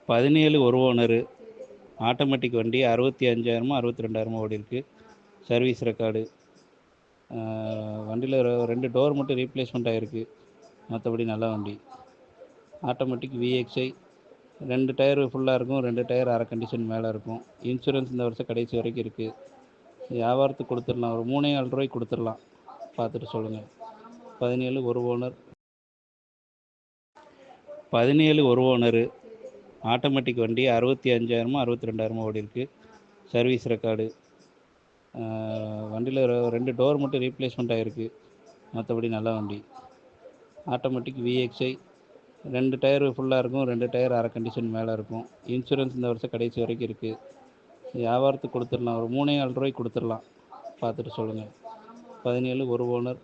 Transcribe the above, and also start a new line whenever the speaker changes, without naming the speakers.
17 ஒரு owner. Automatic வண்டி 65,000 62,000 ஓடிருக்கு. Service record. வண்டியில் 2 டோர் மட்டும் ரீப்ளேஸ்மெண்ட் ஆகிருக்கு. மற்றபடி நல்ல வண்டி. Automatic VXi. 2 டயர் ஃபுல்லாக இருக்கும், 2 டயர் அரை கண்டிஷன் மேலே இருக்கும். இன்சூரன்ஸ் இந்த வருஷம் கடைசி வரைக்கும் இருக்குது. வியாபாரத்துக்கு கொடுத்துடலாம், ஒரு 3,400 ரூபாய்க்கு கொடுத்துடலாம். பார்த்துட்டு சொல்லுங்கள். 17 ஒரு ஓனர். 17 ஒரு ஓனரு. ஆட்டோமேட்டிக் வண்டி 65,000 62,000 ஓடிருக்கு. Service record. வண்டியில் 2 டோர் மட்டும் ரீப்ளேஸ்மெண்ட் ஆகிருக்கு. மற்றபடி நல்ல வண்டி. Automatic VXi. 2 டயர் ஃபுல்லாக இருக்கும், 2 டயர் அரை கண்டிஷன் மேலே இருக்கும். இன்சூரன்ஸ் இந்த வருஷம் கடைசி வரைக்கும் இருக்குது. வியாபாரத்துக்கு கொடுத்துடலாம், ஒரு 3,400 ரூபாய்க்கு கொடுத்துடலாம். பார்த்துட்டு சொல்லுங்கள். 17 ஒரு ஓனர்.